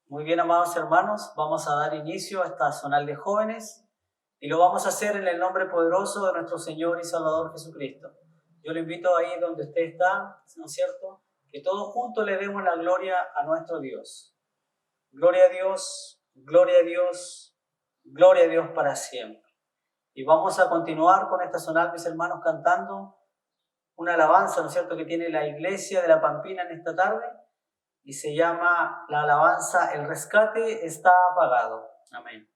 Muy bien, amados hermanos, vamos a dar inicio a esta zonal de jóvenes y lo vamos a hacer en el nombre poderoso de nuestro Señor y Salvador Jesucristo. Yo le invito ahí donde usted está, ¿no es cierto?, que todos juntos le demos la gloria a nuestro Dios. Gloria a Dios, gloria a Dios, gloria a Dios para siempre. Y vamos a continuar con esta zonal, mis hermanos, cantando una alabanza, ¿no es cierto?, que tiene la iglesia de La Pampina en esta tarde. Y se llama la alabanza El rescate está pagado. Amén.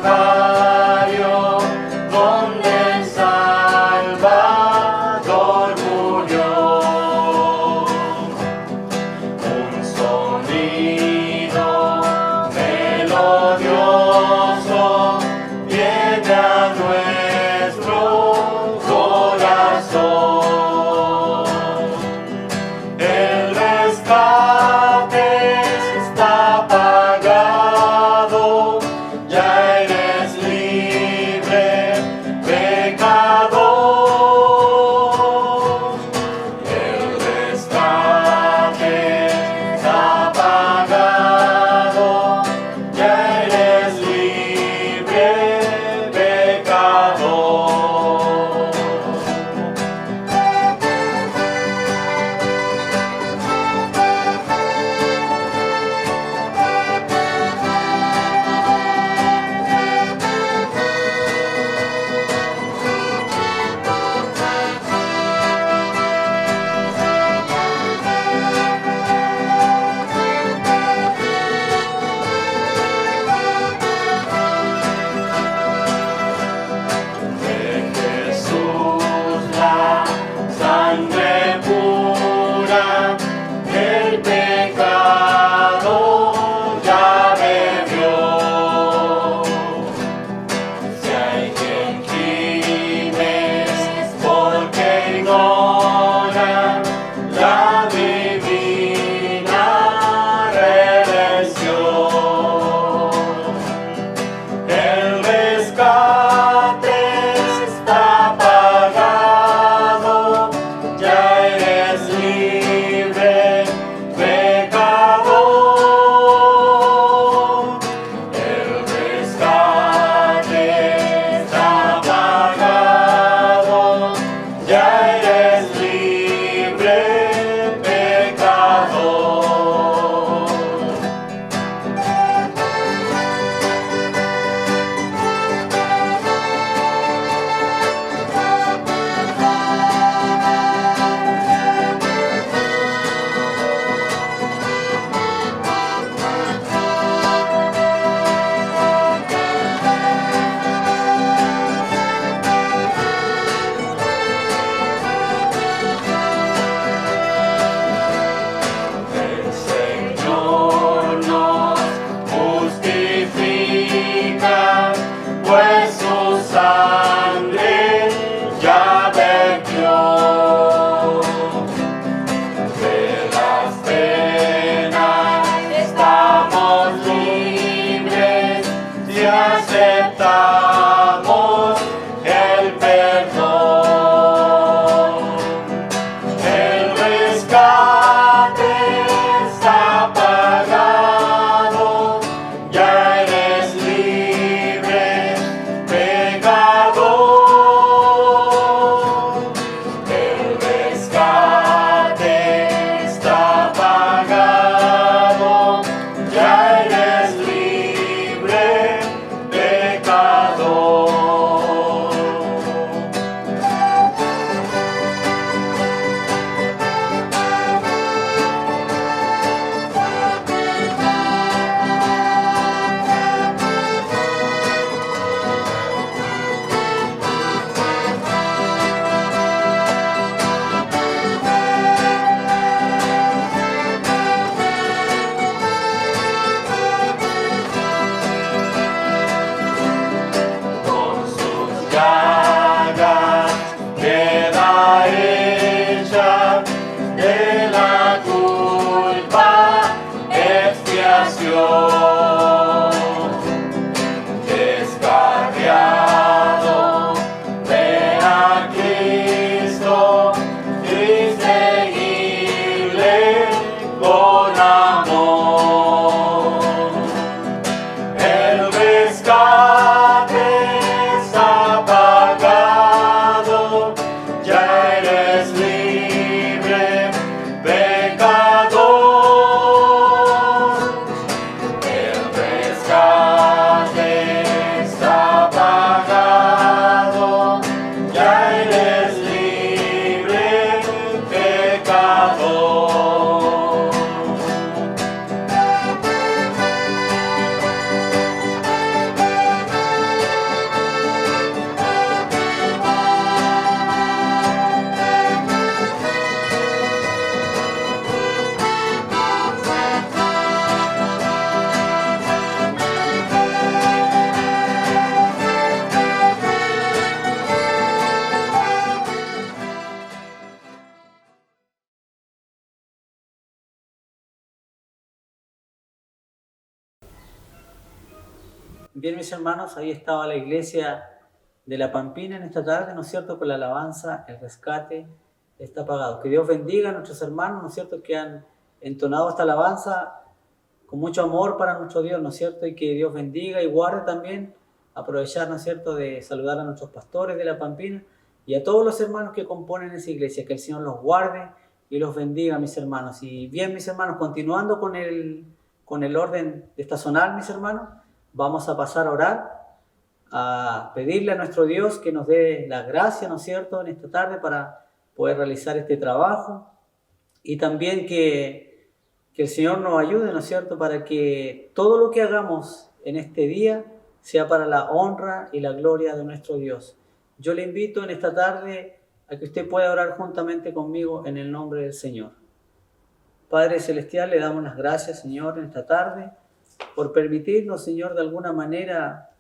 Calvario, donde el Salvador murió, un sonido melodioso viene a nuestro corazón. El rescate está pagado, ya eres libre, llagas queda hecha, de la culpa expiación. Descarriado, ven a Cristo y seguirle con amor. El rescate está pagado, ya eres libre, pecador. El rescate está pagado, ya eres libre, pecador. Bien, mis hermanos, ahí estaba la iglesia de La Pampina en esta tarde, ¿no es cierto? Con la alabanza, el rescate está pagado. Que Dios bendiga a nuestros hermanos, ¿no es cierto? Que han entonado esta alabanza con mucho amor para nuestro Dios, ¿no es cierto? Y que Dios bendiga y guarde también, aprovechar, ¿no es cierto?, de saludar a nuestros pastores de La Pampina y a todos los hermanos que componen esa iglesia. Que el Señor los guarde y los bendiga, mis hermanos. Y bien, mis hermanos, continuando con el orden estacional, mis hermanos, vamos a pasar a orar, a pedirle a nuestro Dios que nos dé la gracia, ¿no es cierto?, en esta tarde para poder realizar este trabajo, y también que el Señor nos ayude, ¿no es cierto?, para que todo lo que hagamos en este día sea para la honra y la gloria de nuestro Dios. Yo le invito en esta tarde a que usted pueda orar juntamente conmigo en el nombre del Señor. Padre Celestial, le damos las gracias, Señor, en esta tarde, por permitirnos, Señor, de alguna manera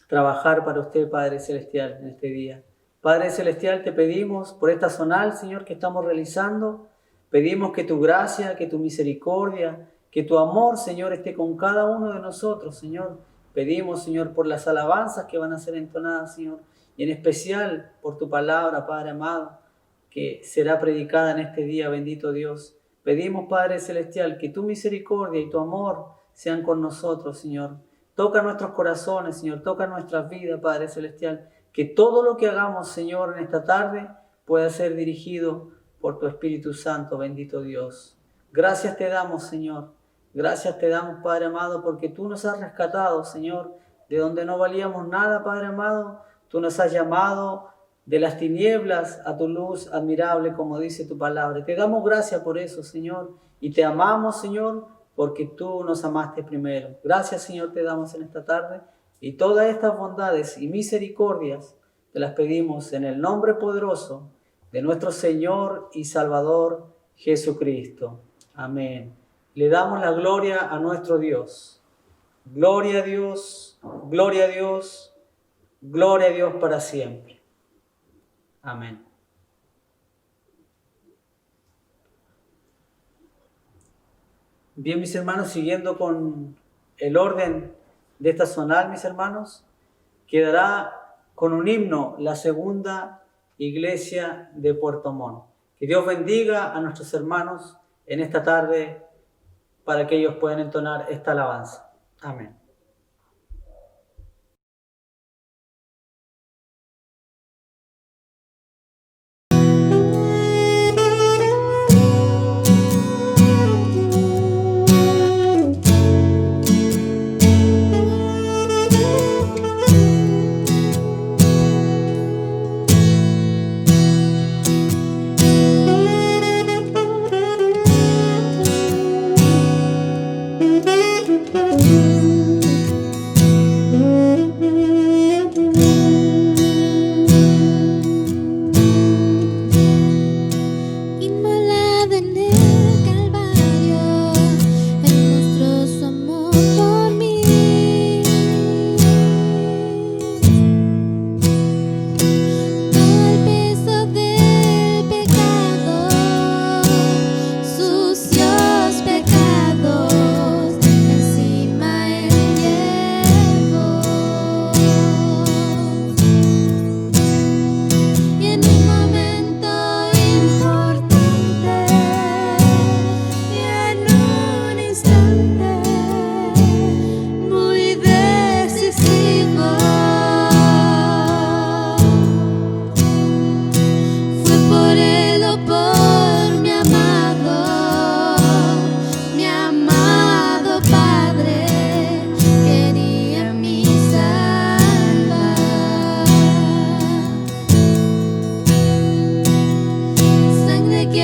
trabajar para usted, Padre Celestial, en este día. Padre Celestial, te pedimos por esta zonal, Señor, que estamos realizando. Pedimos que tu gracia, que tu misericordia, que tu amor, Señor, esté con cada uno de nosotros, Señor. Pedimos, Señor, por las alabanzas que van a ser entonadas, Señor, y en especial por tu palabra, Padre amado, que será predicada en este día, bendito Dios. Pedimos, Padre Celestial, que tu misericordia y tu amor sean con nosotros, Señor. Toca nuestros corazones, Señor. Toca nuestras vidas, Padre Celestial. Que todo lo que hagamos, Señor, en esta tarde pueda ser dirigido por tu Espíritu Santo, bendito Dios. Gracias te damos, Señor. Gracias te damos, Padre amado, porque tú nos has rescatado, Señor, de donde no valíamos nada, Padre amado. Tú nos has llamado de las tinieblas a tu luz admirable, como dice tu palabra. Te damos gracias por eso, Señor. Y te amamos, Señor, porque tú nos amaste primero. Gracias, Señor, te damos en esta tarde. Y todas estas bondades y misericordias te las pedimos en el nombre poderoso de nuestro Señor y Salvador Jesucristo. Amén. Le damos la gloria a nuestro Dios. Gloria a Dios, gloria a Dios, gloria a Dios para siempre. Amén. Bien, mis hermanos, siguiendo con el orden de esta zonal, mis hermanos, quedará con un himno la segunda iglesia de Puerto Montt. Que Dios bendiga a nuestros hermanos en esta tarde para que ellos puedan entonar esta alabanza. Amén.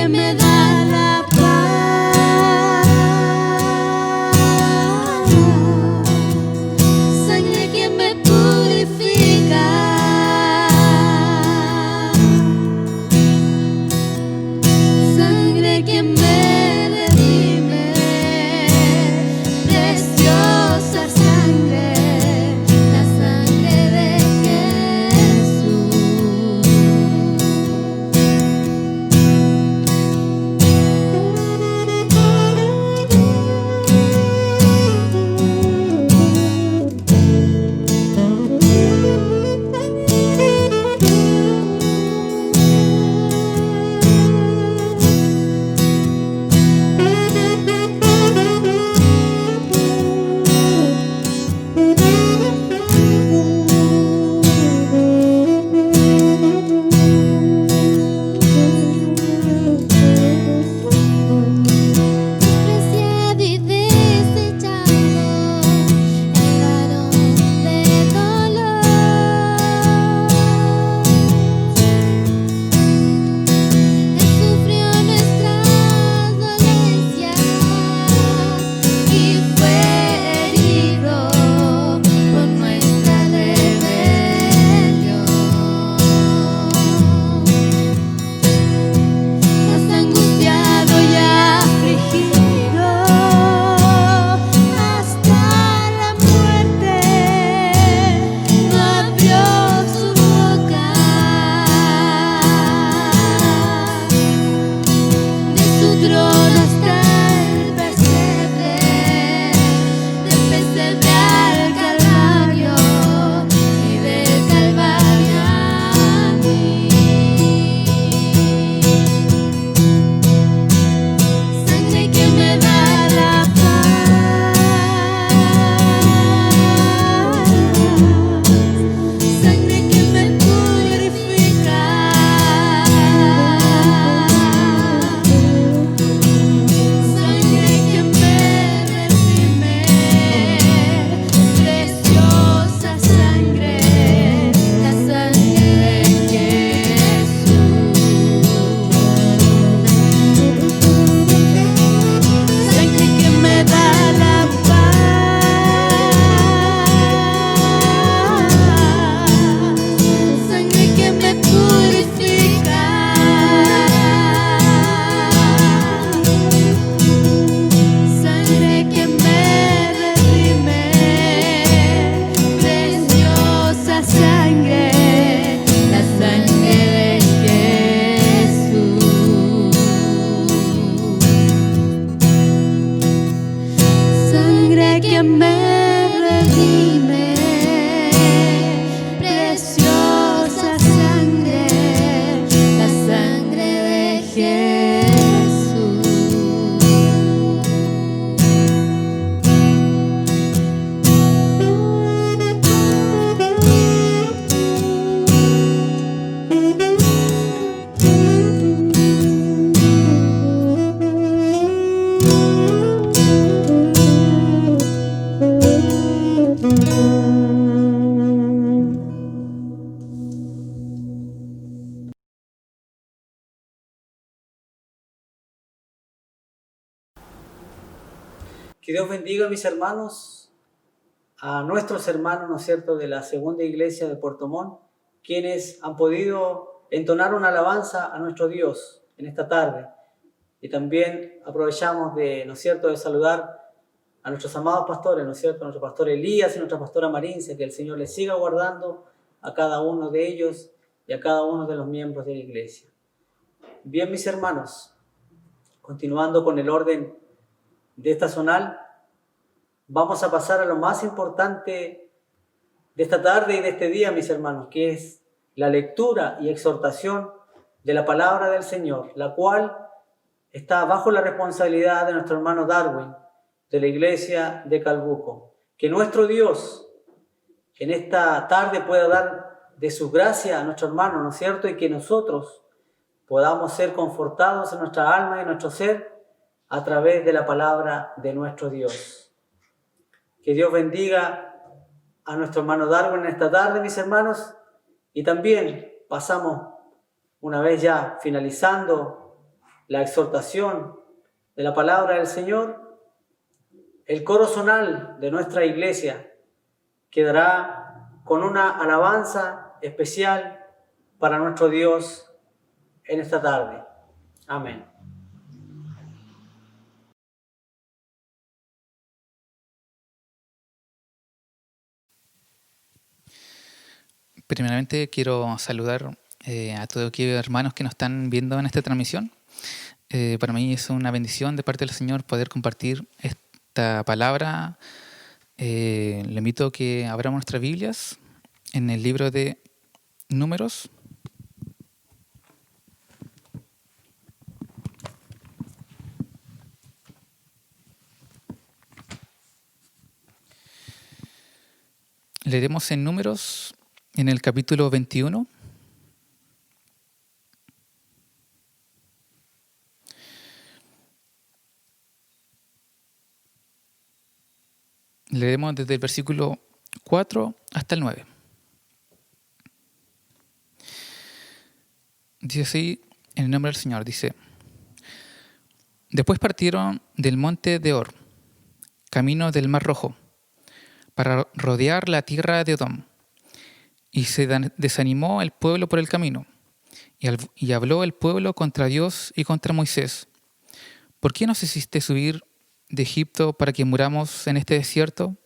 que me da la paz, sangre que me purifica, sangre que me redime, preciosa sangre, la sangre de Jesús. Despreciado y desechado, el varón de dolor, Él sufrió nuestras dolencias y fue herido por nuestra rebelión. Más angustiado y afligido hasta la muerte, no abrió su boca. De su trono hasta el pesebre, del pesebre al Calvario y del Calvario a mí. Sangre que me da la paz, sangre que me purifica, sangre que me redime, preciosa sangre, la sangre de Jesús. Sangre que me da la paz, sangre que me purifica, sangre que me redime, preciosa sangre, la sangre de Jesús. Sangre que me redime, preciosa sangre, la sangre de Jesús. Que Dios bendiga, mis hermanos, a nuestros hermanos, ¿no es cierto?, de la segunda iglesia de Puerto Montt, quienes han podido entonar una alabanza a nuestro Dios en esta tarde. Y también aprovechamos de, ¿no es cierto?, de saludar a nuestros amados pastores, ¿no es cierto?, a nuestro pastor Elías y nuestra pastora Marincia, que el Señor les siga guardando a cada uno de ellos y a cada uno de los miembros de la iglesia. Bien, mis hermanos, continuando con el orden de esta zonal, vamos a pasar a lo más importante de esta tarde y de este día, mis hermanos, que es la lectura y exhortación de la palabra del Señor, la cual está bajo la responsabilidad de nuestro hermano Darwin, de la iglesia de Calbuco. Que nuestro Dios en esta tarde pueda dar de su gracia a nuestro hermano, ¿no es cierto? Y que nosotros podamos ser confortados en nuestra alma y en nuestro ser a través de la palabra de nuestro Dios. Que Dios bendiga a nuestro hermano Darwin en esta tarde, mis hermanos, y también pasamos, una vez ya finalizando la exhortación de la palabra del Señor, el coro zonal de nuestra iglesia quedará con una alabanza especial para nuestro Dios en esta tarde. Amén. Primeramente quiero saludar a todos aquellos hermanos que nos están viendo en esta transmisión. Para mí es una bendición de parte del Señor poder compartir esta palabra. Le invito a que abramos nuestras Biblias en el libro de Números. Leeremos en Números en el capítulo 21. Leeremos desde el versículo 4 hasta el 9. Dice así, en el nombre del Señor, dice: Después partieron del monte de Or, camino del Mar Rojo, para rodear la tierra de Edom. Y se desanimó el pueblo por el camino, y habló el pueblo contra Dios y contra Moisés. ¿Por qué nos hiciste subir de Egipto para que muramos en este desierto?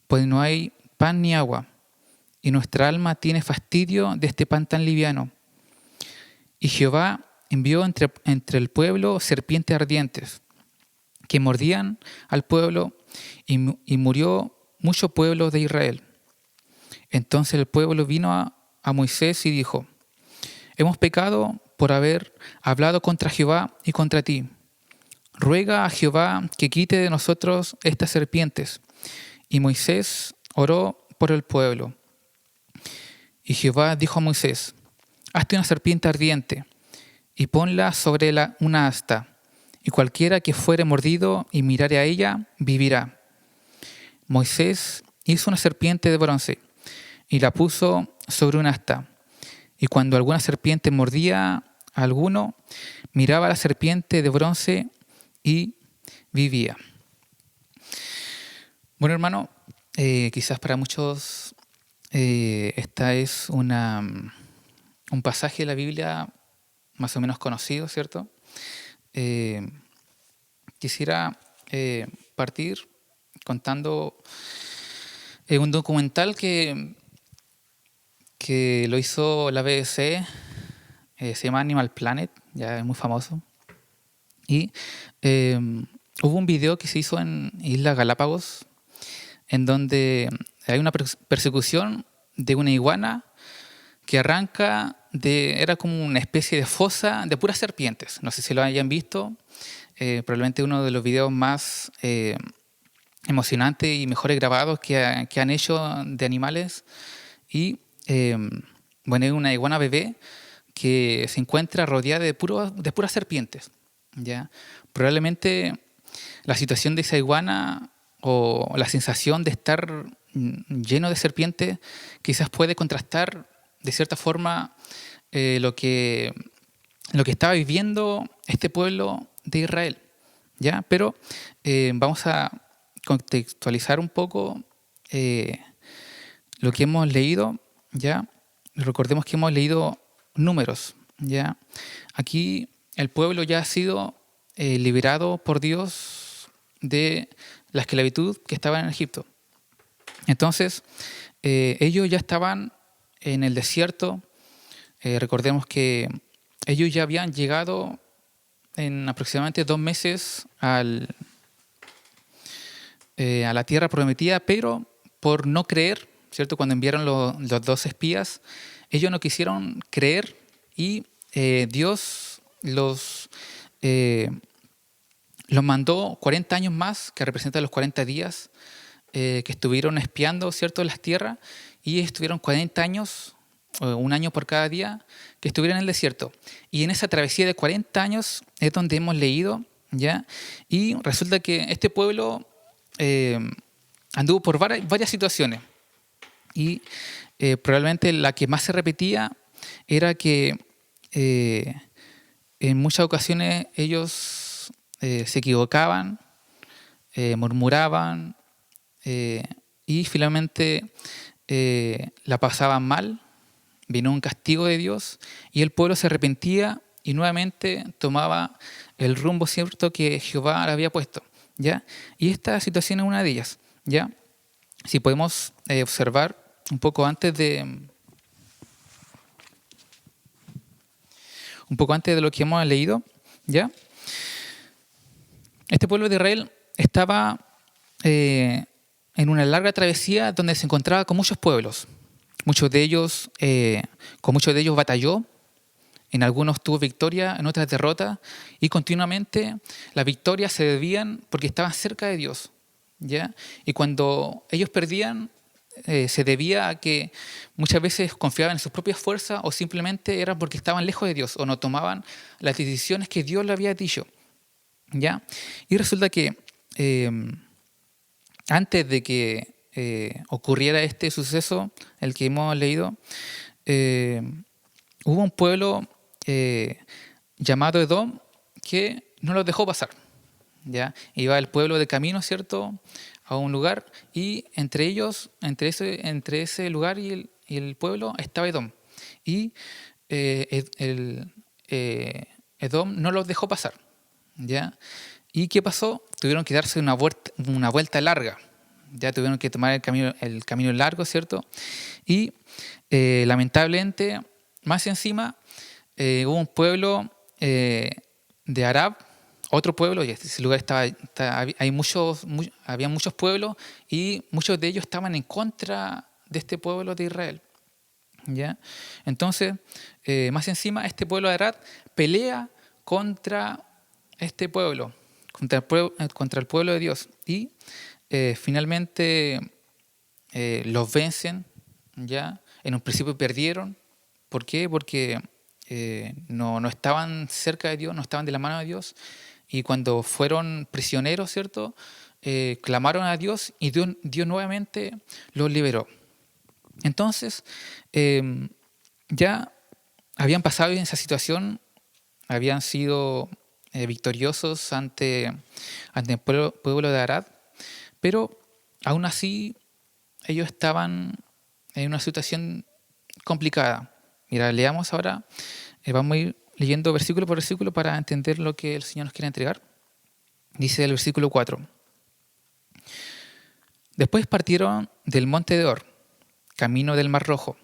Pues no hay pan ni agua, y nuestra alma tiene fastidio de este pan tan liviano. Y Jehová envió entre el pueblo serpientes ardientes, que mordían al pueblo, y murió mucho pueblo de Israel. Entonces el pueblo vino a Moisés y dijo: Hemos pecado por haber hablado contra Jehová y contra ti. Ruega a Jehová que quite de nosotros estas serpientes. Y Moisés oró por el pueblo. Y Jehová dijo a Moisés: Hazte una serpiente ardiente y ponla sobre una asta, y cualquiera que fuere mordido y mirare a ella, vivirá. Moisés hizo una serpiente de bronce y la puso sobre una asta. Y cuando alguna serpiente mordía a alguno, miraba a la serpiente de bronce y vivía. Bueno, hermano, quizás para muchos esta es un pasaje de la Biblia más o menos conocido, ¿cierto? Quisiera partir contando un documental que lo hizo la BBC, se llama Animal Planet, ya es muy famoso. Y hubo un video que se hizo en Islas Galápagos, en donde hay una persecución de una iguana que arranca era como una especie de fosa de puras serpientes. No sé si lo hayan visto, probablemente uno de los videos más emocionantes y mejores grabados que han hecho de animales. Y bueno, es una iguana bebé que se encuentra rodeada de puras serpientes, ¿ya? Probablemente la situación de esa iguana o la sensación de estar lleno de serpientes quizás puede contrastar de cierta forma lo que estaba viviendo este pueblo de Israel, ¿ya? Pero vamos a contextualizar un poco lo que hemos leído, ¿ya? Recordemos que hemos leído Números, ¿ya? Aquí el pueblo ya ha sido liberado por Dios de la esclavitud que estaba en Egipto. Entonces, ellos ya estaban en el desierto. Recordemos que ellos ya habían llegado en aproximadamente 2 meses a la tierra prometida, pero por no creer, ¿cierto? Cuando enviaron los 2 espías, ellos no quisieron creer y Dios los mandó 40 años más, que representan los 40 días que estuvieron espiando, ¿cierto?, las tierras, y estuvieron 40 años, 1 año por cada día, que estuvieron en el desierto. Y en esa travesía de 40 años es donde hemos leído, ¿ya? Y resulta que este pueblo anduvo por varias situaciones. Y probablemente la que más se repetía era que en muchas ocasiones ellos se equivocaban, murmuraban y finalmente la pasaban mal. Vino un castigo de Dios y el pueblo se arrepentía y nuevamente tomaba el rumbo cierto que Jehová le había puesto, ¿ya? Y esta situación es una de ellas, ¿ya? Si podemos observar un poco antes de lo que hemos leído, ¿ya? Este pueblo de Israel estaba en una larga travesía donde se encontraba con muchos pueblos. Con muchos de ellos batalló, en algunos tuvo victoria, en otras derrota, y continuamente las victorias se debían porque estaban cerca de Dios, ¿ya? Y cuando ellos perdían, se debía a que muchas veces confiaban en sus propias fuerzas o simplemente era porque estaban lejos de Dios o no tomaban las decisiones que Dios le había dicho, ¿ya? Y resulta que antes de que ocurriera este suceso, el que hemos leído, hubo un pueblo llamado Edom que no los dejó pasar, ¿ya? Iba el pueblo de camino, ¿cierto?, a un lugar y entre ellos, entre ese lugar y el pueblo estaba Edom. Y Edom no los dejó pasar, ¿ya? ¿Y qué pasó? Tuvieron que darse una vuelta larga. Ya tuvieron que tomar el camino largo, ¿cierto? Y lamentablemente, más encima, hubo un pueblo de Arab, otro pueblo, y ese lugar había muchos pueblos y muchos de ellos estaban en contra de este pueblo de Israel, ¿ya? Entonces, más encima, este pueblo de Arad pelea contra este pueblo, contra el pueblo de Dios. Y finalmente los vencen, ¿ya? En un principio perdieron. ¿Por qué? Porque no estaban cerca de Dios, no estaban de la mano de Dios. Y cuando fueron prisioneros, ¿cierto? Clamaron a Dios y Dios nuevamente los liberó. Entonces, ya habían pasado en esa situación, habían sido victoriosos ante el pueblo de Arad, pero aún así ellos estaban en una situación complicada. Mira, leamos ahora, vamos a ir leyendo versículo por versículo para entender lo que el Señor nos quiere entregar. Dice el versículo 4. Después partieron del monte de Or, camino del Mar Rojo,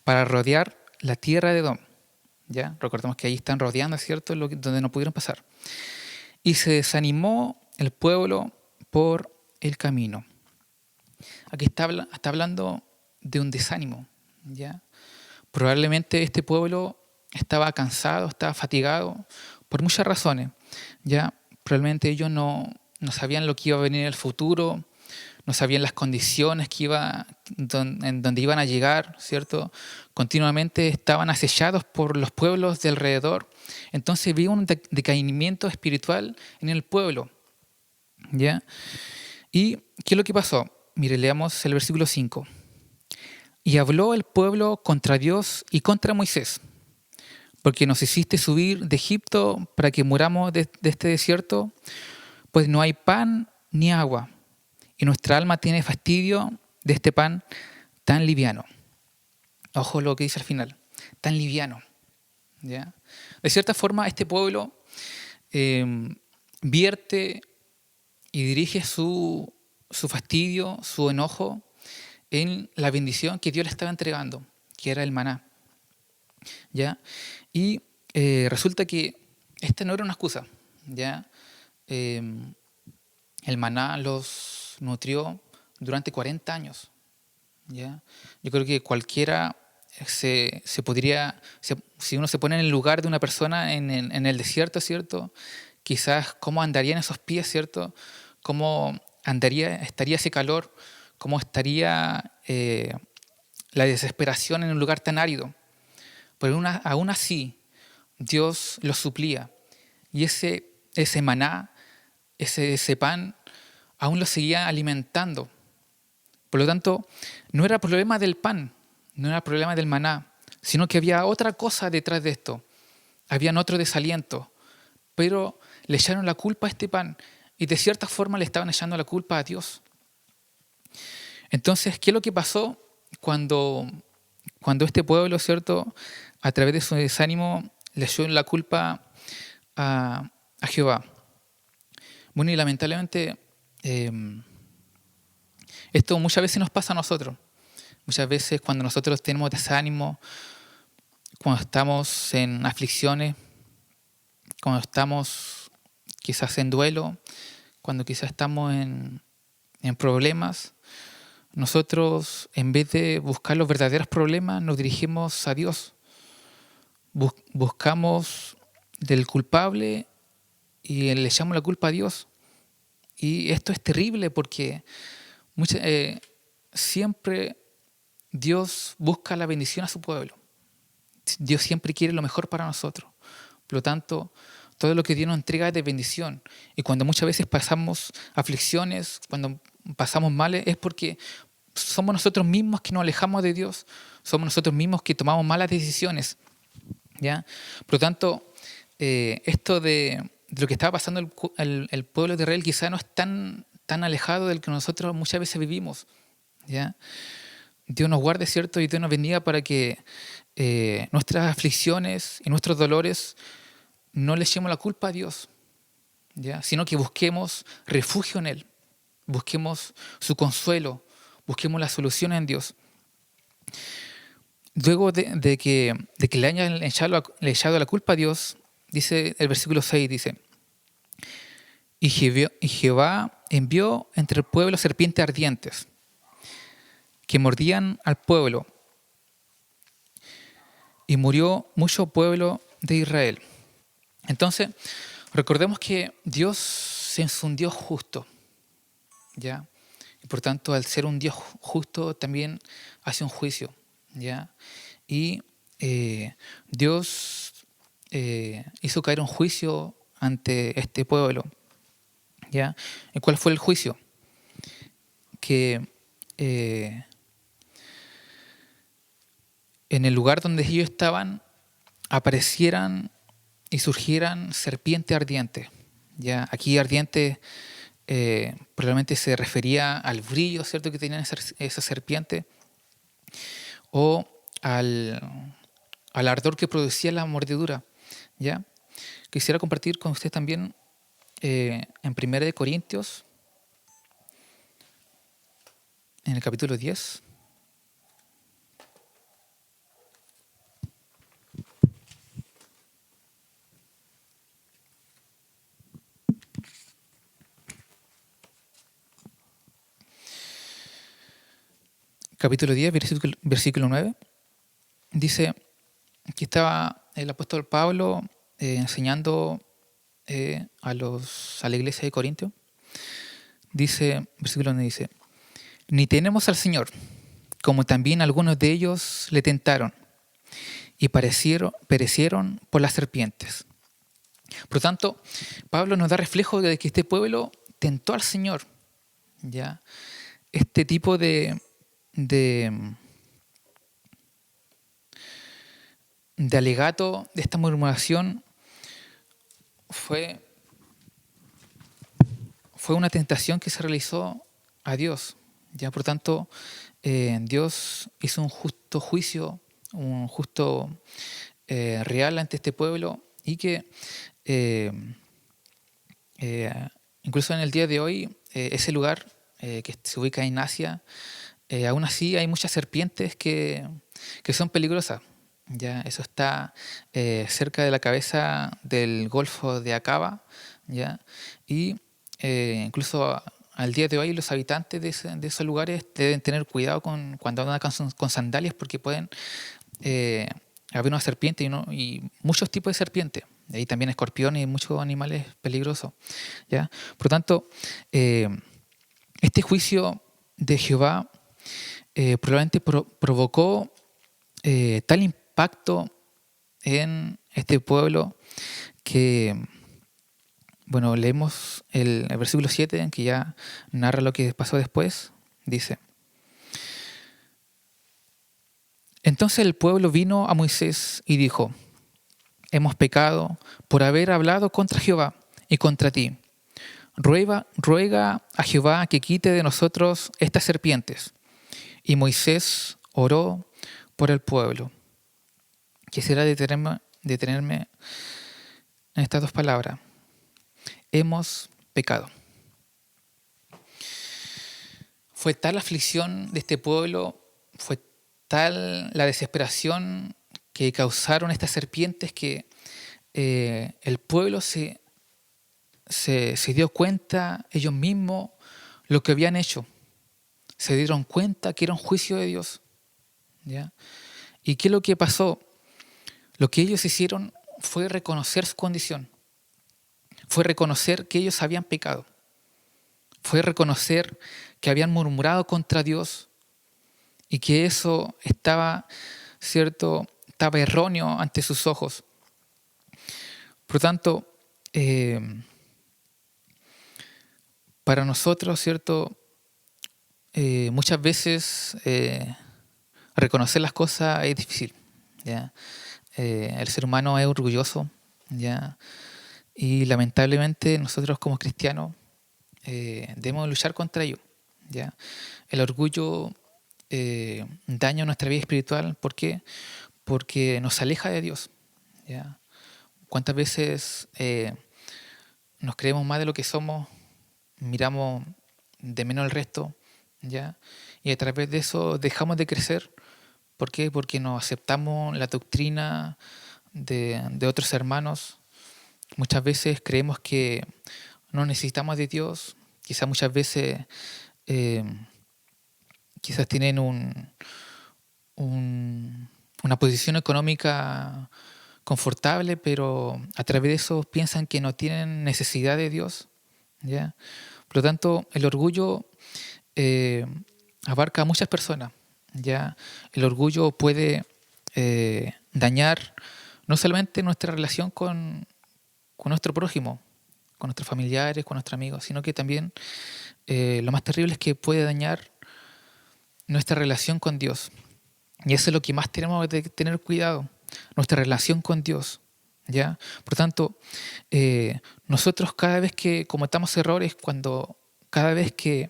para rodear la tierra de Edom. ¿Ya? Recordemos que ahí están rodeando, ¿cierto?, donde no pudieron pasar. Y se desanimó el pueblo por el camino. Aquí está hablando de un desánimo, ¿ya? Probablemente este pueblo estaba cansado, estaba fatigado por muchas razones, ¿ya? Probablemente ellos no sabían lo que iba a venir en el futuro, no sabían las condiciones en donde iban a llegar, ¿cierto? Continuamente estaban acechados por los pueblos de alrededor. Entonces había un decaimiento espiritual en el pueblo, ¿ya? ¿Y qué es lo que pasó? Mire, leamos el versículo 5. Y habló el pueblo contra Dios y contra Moisés, porque nos hiciste subir de Egipto para que muramos de este desierto, pues no hay pan ni agua, y nuestra alma tiene fastidio de este pan tan liviano. Ojo lo que dice al final, tan liviano, ¿ya? De cierta forma, este pueblo vierte y dirige su fastidio, su enojo en la bendición que Dios le estaba entregando, que era el maná, ¿ya? Y resulta que esta no era una excusa, ¿ya? El maná los nutrió durante 40 años, ¿ya? Yo creo que cualquiera se podría, si uno se pone en el lugar de una persona en el desierto, ¿cierto? Quizás cómo andarían esos pies, ¿cierto? Cómo estaría ese calor, cómo estaría la desesperación en un lugar tan árido. Pero aún así, Dios los suplía. Y ese maná, ese pan, aún los seguía alimentando. Por lo tanto, no era problema del pan, no era problema del maná, sino que había otra cosa detrás de esto, habían otro desaliento, pero le echaron la culpa a este pan y de cierta forma le estaban echando la culpa a Dios. Entonces, ¿qué es lo que pasó cuando este pueblo, ¿cierto?, a través de su desánimo le echó la culpa a Jehová? Bueno, y lamentablemente esto muchas veces nos pasa a nosotros. Muchas veces cuando nosotros tenemos desánimo, cuando estamos en aflicciones, cuando estamos quizás en duelo, cuando quizás estamos en problemas, nosotros en vez de buscar los verdaderos problemas nos dirigimos a Dios. Buscamos del culpable y le echamos la culpa a Dios. Y esto es terrible porque siempre Dios busca la bendición a su pueblo. Dios siempre quiere lo mejor para nosotros. Por lo tanto, todo lo que Dios nos entrega es de bendición. Y cuando muchas veces pasamos aflicciones, cuando pasamos males, es porque somos nosotros mismos que nos alejamos de Dios. Somos nosotros mismos que tomamos malas decisiones, ¿ya? Por lo tanto, esto de lo que estaba pasando el pueblo de Israel quizá no es tan alejado del que nosotros muchas veces vivimos, ¿ya? Dios nos guarde, ¿cierto? Y Dios nos bendiga para que nuestras aflicciones y nuestros dolores no le echemos la culpa a Dios, ¿ya? Sino que busquemos refugio en Él, busquemos su consuelo, busquemos la solución en Dios. Luego de que le hayan echado la culpa a Dios, dice el versículo 6, dice: y Jehová envió entre el pueblo serpientes ardientes que mordían al pueblo, y murió mucho pueblo de Israel. Entonces, recordemos que Dios es un Dios justo, ¿ya? Y por tanto, al ser un Dios justo, también hace un juicio, ¿ya? Y Dios hizo caer un juicio ante este pueblo, ¿ya? ¿Y cuál fue el juicio? Que en el lugar donde ellos estaban aparecieran y surgieran serpientes ardientes, ¿ya? Aquí ardiente probablemente se refería al brillo, ¿cierto?, que tenían esa serpiente, o al ardor que producía la mordedura, ¿ya? Quisiera compartir con usted también en 1 Corintios, en el capítulo 10. Capítulo 10, versículo 9, dice que estaba el apóstol Pablo enseñando a la iglesia de Corintio. Dice, versículo 9 dice: ni tenemos al Señor, como también algunos de ellos le tentaron y perecieron por las serpientes. Por lo tanto, Pablo nos da reflejo de que este pueblo tentó al Señor, ¿ya? Este tipo de alegato, de esta murmuración, fue una tentación que se realizó a Dios, ¿ya? Por tanto, Dios hizo un justo juicio, un justo real ante este pueblo, y que incluso en el día de hoy, ese lugar que se ubica en Asia, aún así hay muchas serpientes que son peligrosas, ¿ya? Eso está cerca de la cabeza del Golfo de Aqaba, ¿ya? Y incluso al día de hoy los habitantes de esos lugares deben tener cuidado cuando andan con sandalias, porque pueden haber una serpiente y muchos tipos de serpientes. Ahí también escorpiones y muchos animales peligrosos, ¿ya? Por lo tanto, este juicio de Jehová probablemente provocó tal impacto en este pueblo que, bueno, leemos el versículo 7, en que ya narra lo que pasó después. Dice: entonces el pueblo vino a Moisés y dijo: hemos pecado por haber hablado contra Jehová y contra ti. Ruega a Jehová que quite de nosotros estas serpientes. Y Moisés oró por el pueblo. Quisiera detenerme en estas dos palabras. Hemos pecado. Fue tal la aflicción de este pueblo, fue tal la desesperación que causaron estas serpientes que el pueblo se dio cuenta ellos mismos lo que habían hecho. Se dieron cuenta que era un juicio de Dios. ¿Ya? ¿Y qué es lo que pasó? Lo que ellos hicieron fue reconocer su condición. Fue reconocer que ellos habían pecado. Fue reconocer que habían murmurado contra Dios y que eso estaba erróneo ante sus ojos. Por lo tanto, para nosotros, muchas veces reconocer las cosas es difícil. ¿Ya? El ser humano es orgulloso, ¿ya? Y lamentablemente nosotros como cristianos debemos luchar contra ello. ¿Ya? El orgullo daña nuestra vida espiritual. ¿Por qué? Porque nos aleja de Dios. ¿Ya? ¿Cuántas veces nos creemos más de lo que somos? Miramos de menos al resto, ¿ya? Y a través de eso dejamos de crecer. ¿Por qué? Porque no aceptamos la doctrina de otros hermanos. Muchas veces creemos que no necesitamos de Dios. Quizás muchas veces quizás tienen una posición económica confortable, pero a través de eso piensan que no tienen necesidad de Dios. ¿Ya? Por lo tanto, el orgullo abarca a muchas personas. ¿Ya? El orgullo puede dañar no solamente nuestra relación con nuestro prójimo, con nuestros familiares, con nuestros amigos, sino que también lo más terrible es que puede dañar nuestra relación con Dios. Y eso es lo que más tenemos que tener cuidado, nuestra relación con Dios. ¿Ya? Por tanto, nosotros cada vez que cometamos errores, cada vez que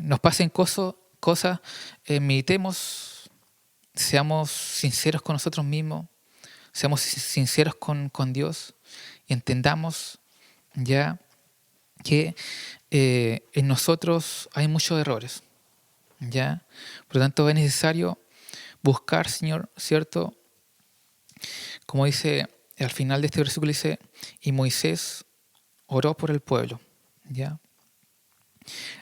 nos pasen cosas, meditemos, seamos sinceros con nosotros mismos, seamos sinceros con Dios y entendamos ya que en nosotros hay muchos errores. ¿Ya? Por lo tanto, es necesario buscar, Señor, ¿cierto? Como dice al final de este versículo, dice, y Moisés oró por el pueblo. ¿Ya?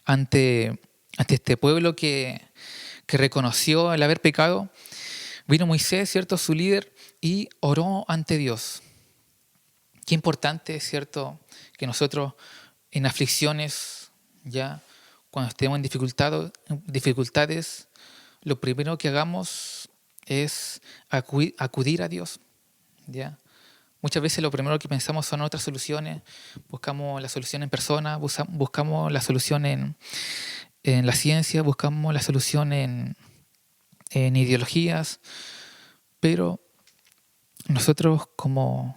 Ante este pueblo que reconoció el haber pecado, vino Moisés, ¿cierto?, su líder, y oró ante Dios. Qué importante es, ¿cierto?, que nosotros en aflicciones, ya cuando estemos en dificultades, lo primero que hagamos es acudir a Dios. ¿Ya? Muchas veces lo primero que pensamos son otras soluciones. Buscamos la solución en persona, buscamos la solución en la ciencia, buscamos la solución en ideologías, pero nosotros como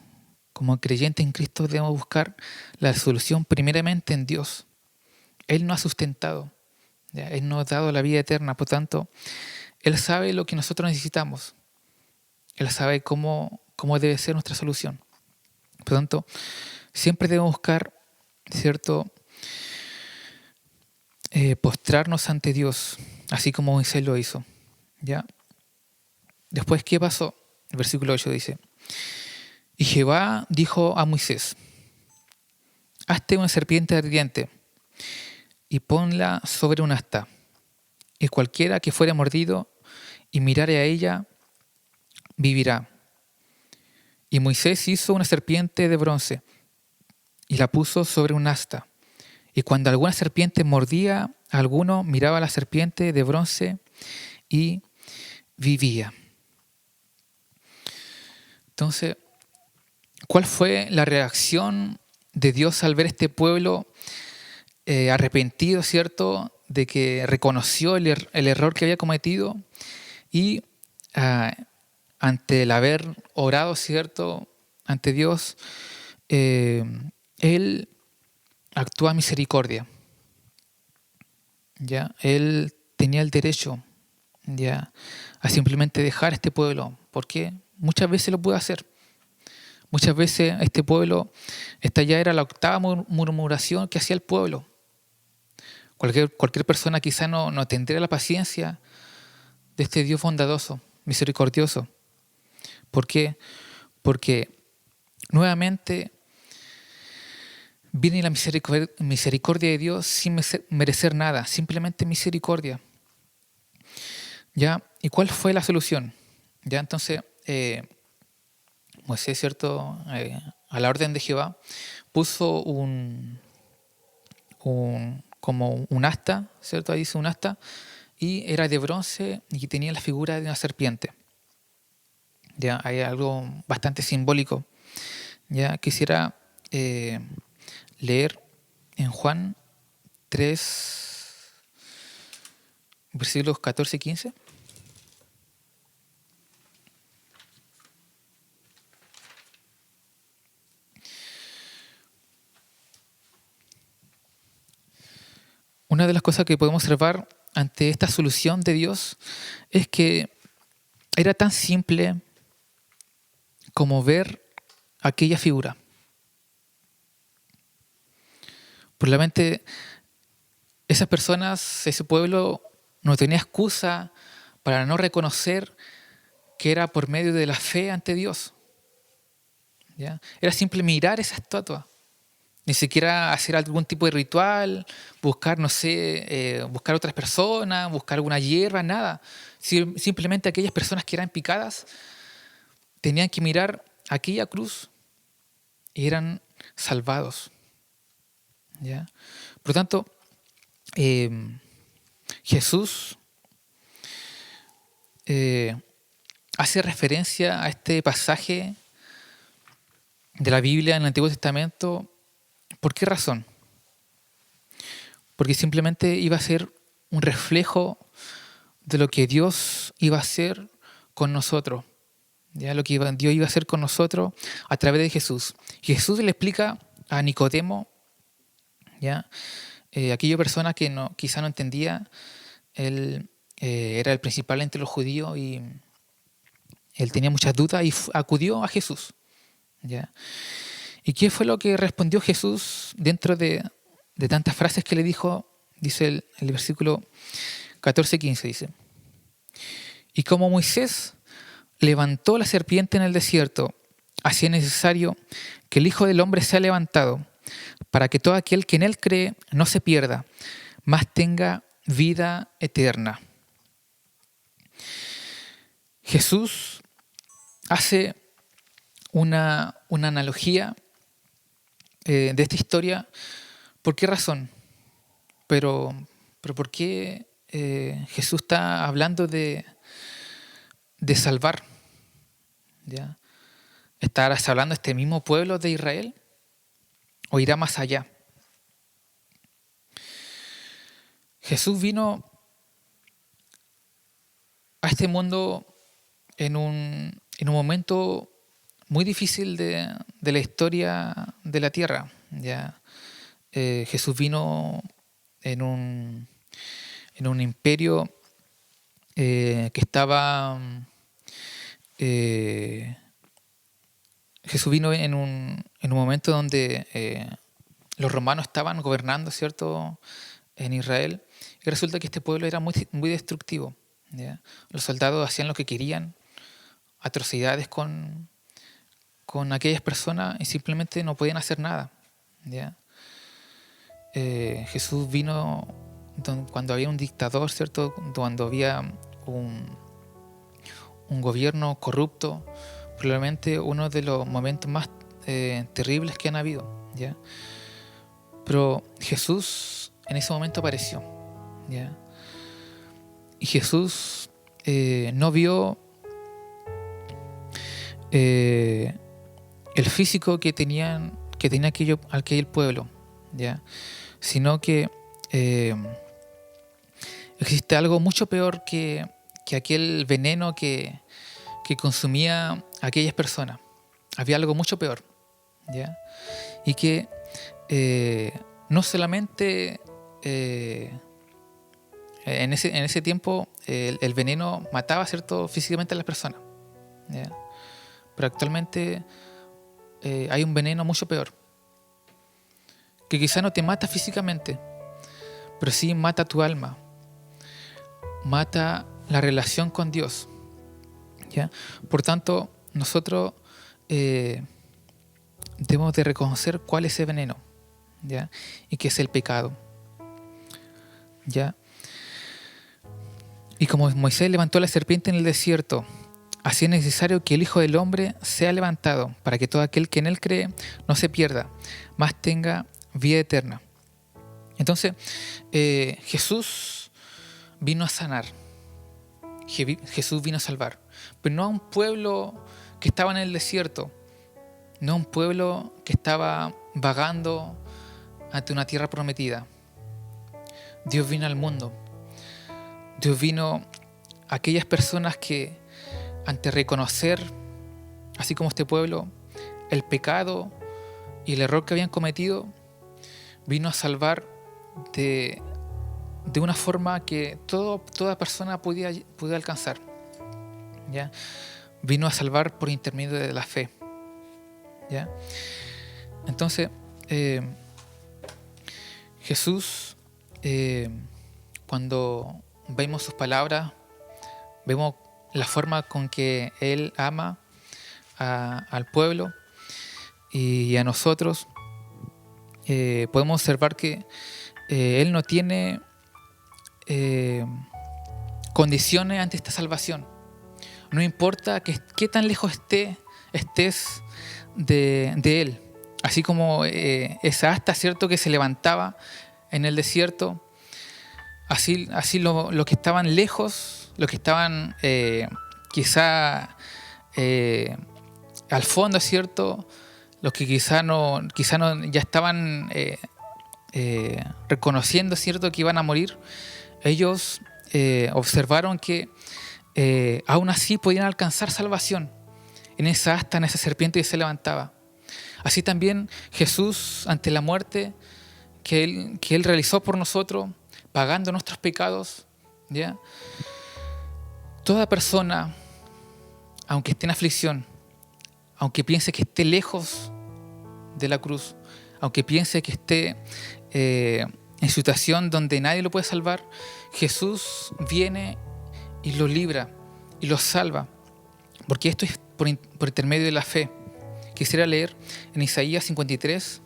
creyentes en Cristo debemos buscar la solución primeramente en Dios. Él nos ha sustentado, ¿ya? Él nos ha dado la vida eterna, por tanto, Él sabe lo que nosotros necesitamos. Él sabe cómo debe ser nuestra solución. Por tanto, siempre debemos buscar, ¿cierto?, postrarnos ante Dios, así como Moisés lo hizo. ¿Ya? Después, ¿qué pasó? El versículo 8 dice, y Jehová dijo a Moisés, hazte una serpiente ardiente y ponla sobre un asta, y cualquiera que fuere mordido y mirare a ella, vivirá. Y Moisés hizo una serpiente de bronce y la puso sobre un asta. Y cuando alguna serpiente mordía a alguno, miraba a la serpiente de bronce y vivía. Entonces, ¿cuál fue la reacción de Dios al ver este pueblo arrepentido, ¿cierto?, de que reconoció el error que había cometido y ante el haber orado, ¿cierto?, ante Dios, Él actúa misericordia. ¿Ya? Él tenía el derecho, ¿ya?, a simplemente dejar este pueblo, porque muchas veces lo puede hacer. Muchas veces este pueblo, esta ya era la octava murmuración que hacía el pueblo. Cualquier persona quizá no tendría la paciencia de este Dios bondadoso, misericordioso. ¿Por qué? Porque nuevamente viene la misericordia de Dios sin merecer nada, simplemente misericordia. ¿Ya? ¿Y cuál fue la solución? ¿Ya? Entonces, Moisés, ¿cierto?, a la orden de Jehová, puso como un asta, ¿cierto? Ahí dice un asta, y era de bronce y tenía la figura de una serpiente. Ya hay algo bastante simbólico. Ya quisiera leer en Juan 3, versículos 14 y 15. Una de las cosas que podemos observar ante esta solución de Dios es que era tan simple como ver aquella figura. Probablemente esas personas, ese pueblo, no tenía excusa para no reconocer que era por medio de la fe ante Dios. ¿Ya? Era simple mirar esa estatua. Ni siquiera hacer algún tipo de ritual, buscar, no sé, buscar otras personas, buscar alguna hierba, nada. Simplemente aquellas personas que eran picadas tenían que mirar aquella cruz y eran salvados. ¿Ya? Por lo tanto, Jesús hace referencia a este pasaje de la Biblia en el Antiguo Testamento. ¿Por qué razón? Porque simplemente iba a ser un reflejo de lo que Dios iba a hacer con nosotros. ¿Ya? Lo que Dios iba a hacer con nosotros a través de Jesús. Jesús le explica a Nicodemo, ¿ya? Aquella persona que quizá no entendía, él era el principal entre los judíos y él tenía muchas dudas y acudió a Jesús. ¿Ya? ¿Y qué fue lo que respondió Jesús dentro de tantas frases que le dijo? Dice el versículo 14-15, dice: y como Moisés levantó la serpiente en el desierto, así es necesario que el Hijo del Hombre sea levantado, para que todo aquel que en él cree no se pierda, mas tenga vida eterna. Jesús hace una analogía de esta historia. ¿Por qué razón? Pero ¿por qué Jesús está hablando de salvar? ¿Ya? ¿Estará hablando de este mismo pueblo de Israel? ¿O irá más allá? Jesús vino a este mundo en un momento muy difícil de la historia de la tierra. ¿Ya? Jesús vino en un imperio que estaba... Jesús vino en un momento donde los romanos estaban gobernando, ¿cierto?, en Israel, y resulta que este pueblo era muy, muy destructivo. ¿Ya? Los soldados hacían lo que querían, atrocidades con aquellas personas, y simplemente no podían hacer nada. ¿Ya? Jesús vino cuando había un dictador, ¿cierto?, cuando había un gobierno corrupto, probablemente uno de los momentos más terribles que han habido. ¿Ya? Pero Jesús en ese momento apareció. ¿Ya? Y Jesús no vio el físico que tenía aquel pueblo, ¿ya? Sino que existe algo mucho peor que aquel veneno que que consumía a aquellas personas. Había algo mucho peor, ¿ya? Y que no solamente en ese tiempo el veneno mataba, ¿cierto?, físicamente a las personas, ¿ya? Pero actualmente hay un veneno mucho peor, que quizá no te mata físicamente, pero sí mata tu alma, mata la relación con Dios, ¿ya? Por tanto, nosotros debemos de reconocer cuál es ese veneno, ¿ya? Y que es el pecado, ¿ya? Y como Moisés levantó la serpiente en el desierto, así es necesario que el Hijo del Hombre sea levantado, para que todo aquel que en él cree no se pierda, mas tenga vida eterna. Entonces, Jesús vino a sanar, Jesús vino a salvar, pero no a un pueblo que estaba en el desierto, no a un pueblo que estaba vagando ante una tierra prometida. Dios vino al mundo. Dios vino a aquellas personas que, ante reconocer, así como este pueblo, el pecado y el error que habían cometido, vino a salvar de una forma que toda persona podía alcanzar, ¿ya? Vino a salvar por intermedio de la fe, ¿ya? Entonces, Jesús, cuando vemos sus palabras, vemos la forma con que Él ama al pueblo y a nosotros, podemos observar que Él no tiene condiciones ante esta salvación. No importa qué tan lejos estés de Él. Así como esa asta, ¿cierto?, que se levantaba en el desierto, así los que estaban lejos, los que estaban quizá al fondo, ¿cierto?, los que quizá no ya estaban reconociendo, ¿cierto?, que iban a morir, ellos observaron que aún así podían alcanzar salvación en esa asta, en esa serpiente que se levantaba. Así también Jesús, ante la muerte que Él realizó por nosotros, pagando nuestros pecados, ¿ya? Toda persona, aunque esté en aflicción, aunque piense que esté lejos de la cruz, aunque piense que esté en situación donde nadie lo puede salvar, Jesús viene y lo libra y lo salva, porque esto es por intermedio de la fe. Quisiera leer en Isaías 53.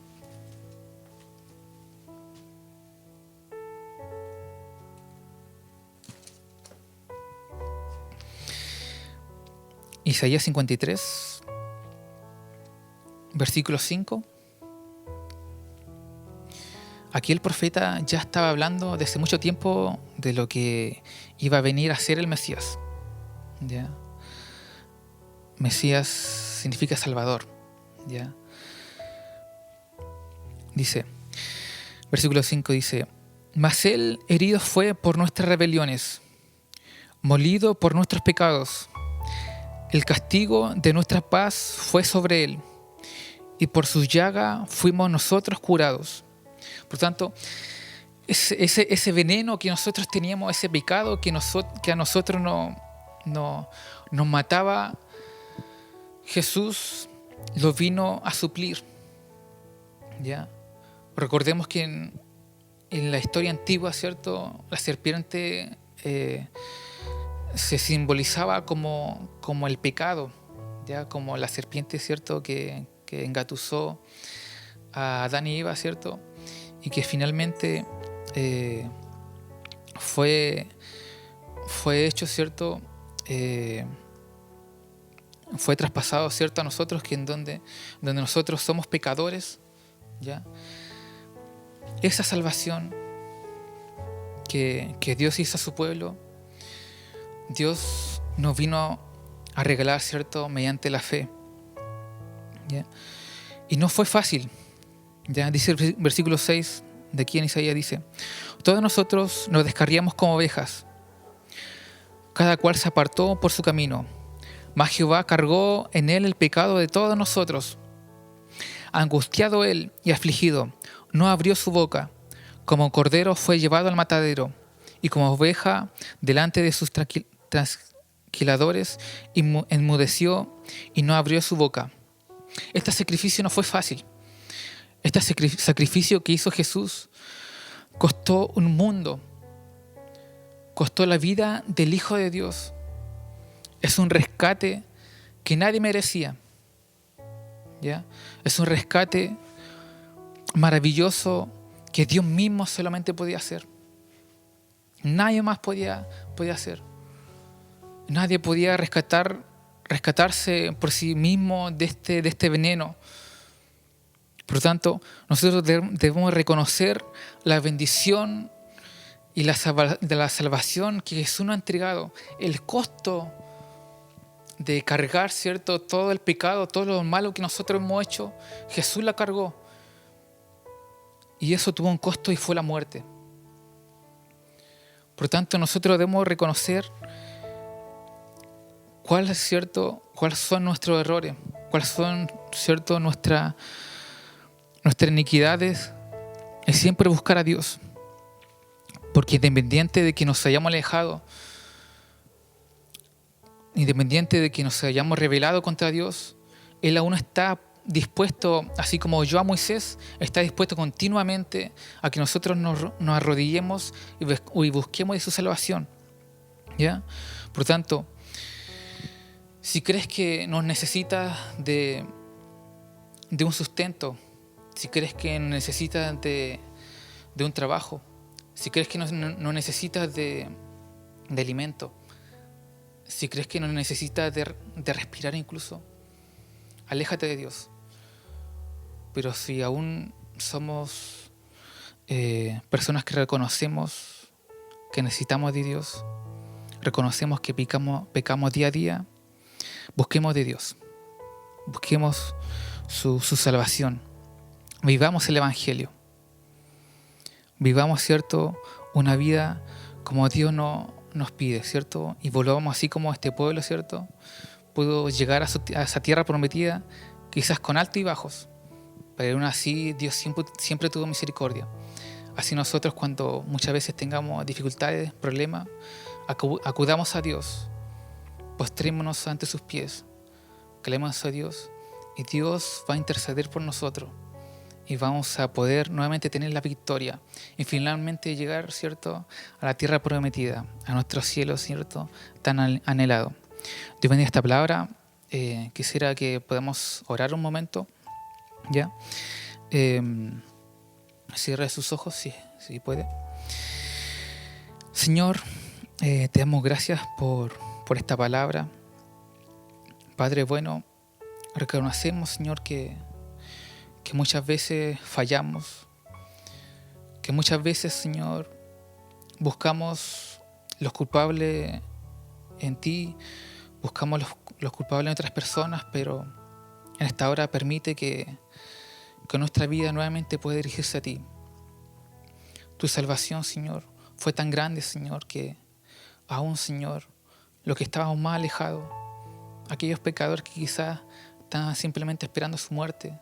Isaías 53, versículo 5. Aquí el profeta ya estaba hablando desde mucho tiempo de lo que iba a venir a ser el Mesías, ¿ya? Mesías significa Salvador, ¿ya? Dice, versículo 5 dice: mas Él herido fue por nuestras rebeliones, molido por nuestros pecados. El castigo de nuestra paz fue sobre Él, y por su llaga fuimos nosotros curados. Por tanto, ese veneno que nosotros teníamos, ese pecado que a nosotros nos mataba, Jesús lo vino a suplir, ¿ya? Recordemos que en la historia antigua, ¿cierto?, la serpiente se simbolizaba como el pecado, ¿ya? Como la serpiente, ¿cierto?, que engatusó a Adán y Eva, ¿cierto?, y que finalmente fue hecho, ¿cierto?, fue traspasado, ¿cierto?, a nosotros, que en donde nosotros somos pecadores, ¿ya? Esa salvación que Dios hizo a su pueblo, Dios nos vino a regalar, ¿cierto?, mediante la fe, ¿ya? Y no fue fácil, ¿ya? Dice el versículo 6 de aquí en Isaías, dice: todos nosotros nos descarriamos como ovejas, cada cual se apartó por su camino, Mas Jehová cargó en él el pecado de todos nosotros. Angustiado él y afligido, no abrió su boca. Como cordero fue llevado al matadero, y como oveja delante de sus trasquiladores enmudeció y no abrió su boca. Este sacrificio no fue fácil. Este sacrificio que hizo Jesús costó un mundo. Costó la vida del Hijo de Dios. Es un rescate que nadie merecía. ¿Ya? Es un rescate maravilloso que Dios mismo solamente podía hacer. Nadie más podía hacer. Nadie podía rescatarse por sí mismo de este veneno. Por lo tanto, nosotros debemos reconocer la bendición y de la salvación que Jesús nos ha entregado. El costo de cargar, ¿cierto?, todo el pecado, todo lo malo que nosotros hemos hecho, Jesús la cargó. Y eso tuvo un costo y fue la muerte. Por lo tanto, nosotros debemos reconocer cuáles son nuestros errores, cuáles son, ¿cierto?, nuestras iniquidades, y siempre buscar a Dios. Porque independiente de que nos hayamos alejado, independiente de que nos hayamos rebelado contra Dios, Él aún está dispuesto, así como yo a Moisés, está dispuesto continuamente a que nosotros nos arrodillemos y busquemos de su salvación. ¿Ya? Por tanto, si crees que nos necesitas de un sustento, si crees que necesitas de un trabajo, si crees que no necesitas de alimento, si crees que no necesitas de respirar incluso, aléjate de Dios. Pero si aún somos personas que reconocemos que necesitamos de Dios, reconocemos que pecamos día a día, busquemos de Dios, busquemos su salvación, vivamos el Evangelio, vivamos, ¿cierto?, una vida como Dios nos pide, ¿cierto? Y volvamos así como este pueblo, ¿cierto?, pudo llegar a esa tierra prometida, quizás con altos y bajos, pero aún así Dios siempre tuvo misericordia. Así nosotros, cuando muchas veces tengamos dificultades, problemas, acudamos a Dios, postrémonos ante sus pies, clamemos a Dios, y Dios va a interceder por nosotros, y vamos a poder nuevamente tener la victoria y finalmente llegar, ¿cierto?, a la tierra prometida, a nuestro cielo, ¿cierto?, tan anhelado. Dios bendiga esta palabra. Quisiera que podamos orar un momento. ¿Ya? Cierre sus ojos si puede. Señor, te damos gracias por esta palabra. Padre bueno, reconocemos, Señor, que muchas veces fallamos, que muchas veces, Señor, buscamos los culpables en ti, buscamos los culpables en otras personas, pero en esta hora permite que nuestra vida nuevamente pueda dirigirse a ti. Tu salvación, Señor, fue tan grande, Señor, que aún, Señor, los que estábamos más alejados, aquellos pecadores que quizás estaban simplemente esperando su muerte,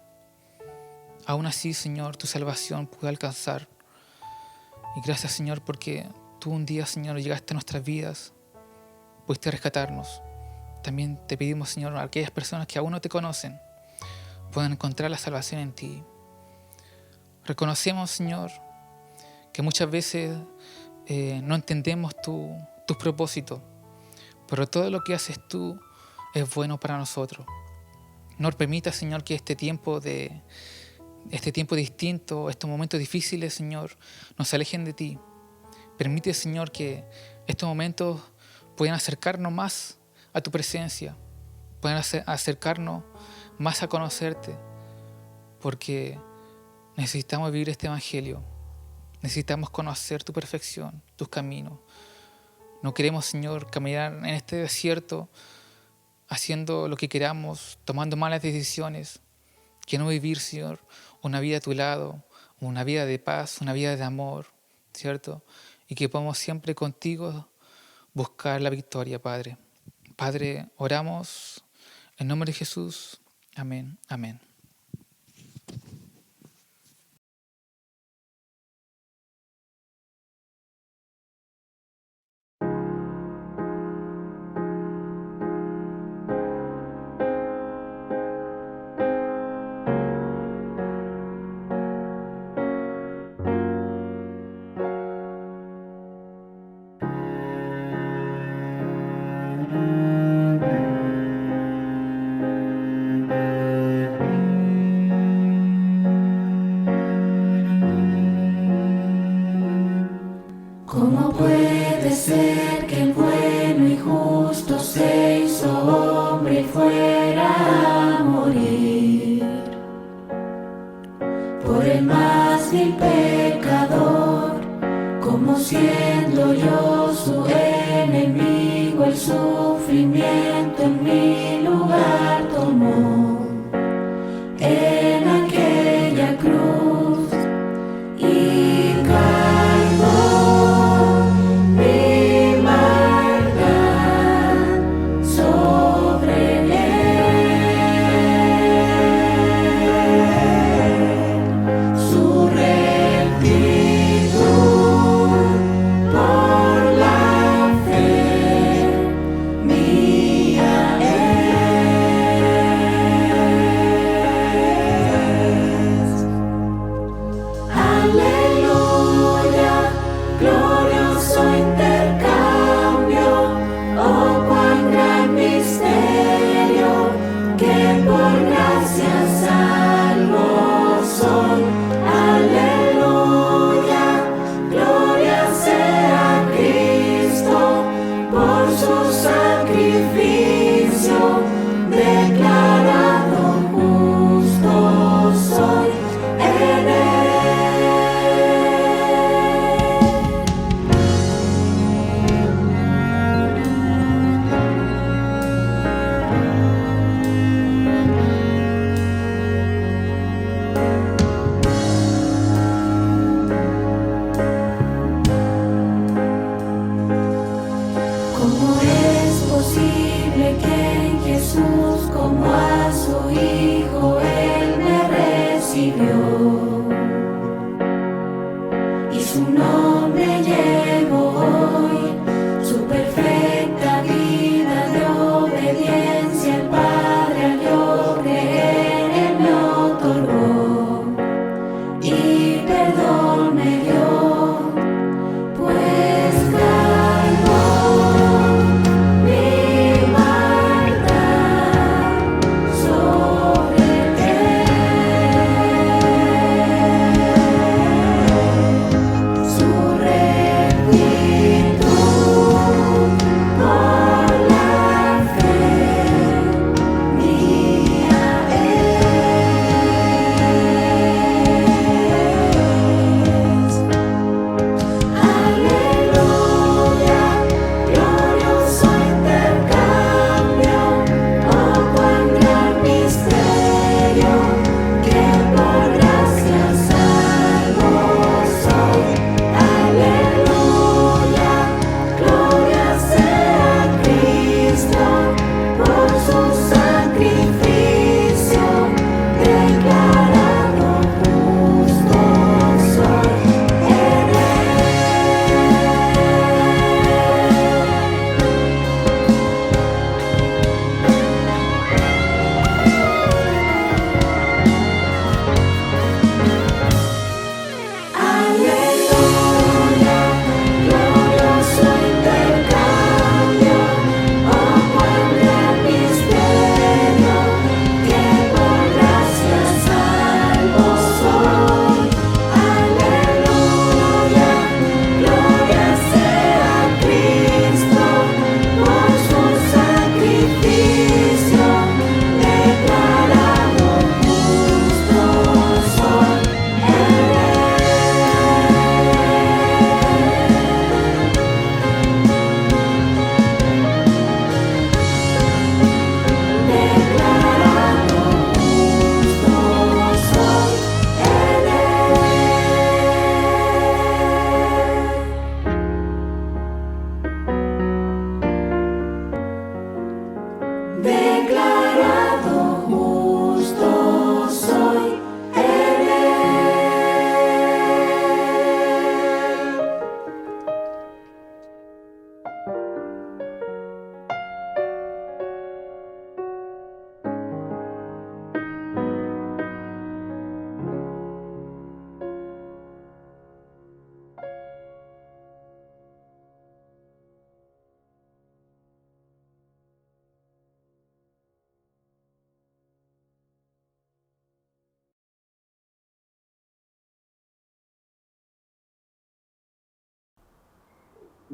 aún así, Señor, tu salvación pudo alcanzar. Y gracias, Señor, porque tú un día, Señor, llegaste a nuestras vidas, pudiste rescatarnos. También te pedimos, Señor, a aquellas personas que aún no te conocen puedan encontrar la salvación en ti. Reconocemos, Señor, que muchas veces no entendemos tus propósitos, pero todo lo que haces tú es bueno para nosotros. No permitas, Señor, que este tiempo distinto, estos momentos difíciles, Señor, nos alejen de ti. Permite, Señor, que estos momentos puedan acercarnos más a tu presencia, puedan acercarnos más a conocerte, porque necesitamos vivir este evangelio, necesitamos conocer tu perfección, tus caminos. No queremos, Señor, caminar en este desierto haciendo lo que queramos, tomando malas decisiones. Queremos vivir, Señor, una vida a tu lado, una vida de paz, una vida de amor, ¿cierto? Y que podamos siempre contigo buscar la victoria, Padre. Padre, oramos en nombre de Jesús. Amén, amén.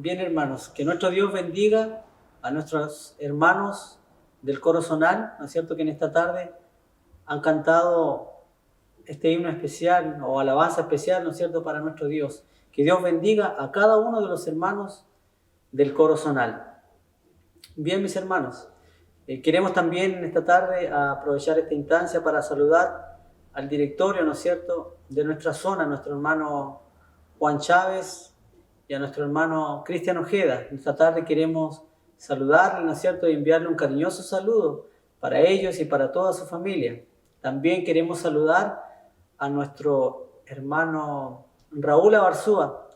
Bien, hermanos, que nuestro Dios bendiga a nuestros hermanos del coro zonal, ¿no es cierto?, que en esta tarde han cantado este himno especial o alabanza especial, ¿no es cierto?, para nuestro Dios. Que Dios bendiga a cada uno de los hermanos del coro zonal. Bien, mis hermanos, queremos también en esta tarde aprovechar esta instancia para saludar al directorio, ¿no es cierto?, de nuestra zona, nuestro hermano Juan Chávez y a nuestro hermano Cristian Ojeda. En esta tarde queremos saludarle, ¿no es cierto?, y enviarle un cariñoso saludo para ellos y para toda su familia. También queremos saludar a nuestro hermano Raúl Abarzúa,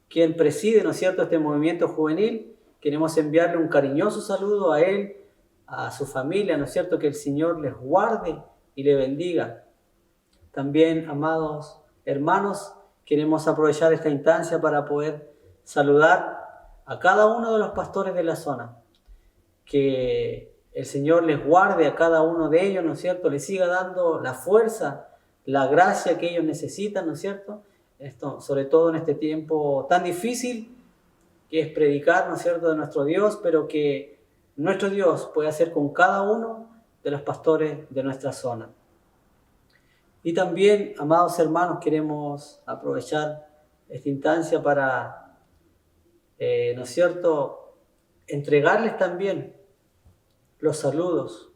quien preside, ¿no es cierto?, este movimiento juvenil. Queremos enviarle un cariñoso saludo a él, a su familia, ¿no es cierto?, que el Señor les guarde y le bendiga. También, amados hermanos, queremos aprovechar esta instancia para poder saludar a cada uno de los pastores de la zona. Que el Señor les guarde a cada uno de ellos, ¿no es cierto?, les siga dando la fuerza, la gracia que ellos necesitan, ¿no es cierto?, esto, sobre todo en este tiempo tan difícil que es predicar, ¿no es cierto?, de nuestro Dios, pero que nuestro Dios puede hacer con cada uno de los pastores de nuestra zona. Y también, amados hermanos, queremos aprovechar esta instancia para, ¿no es cierto?, entregarles también los saludos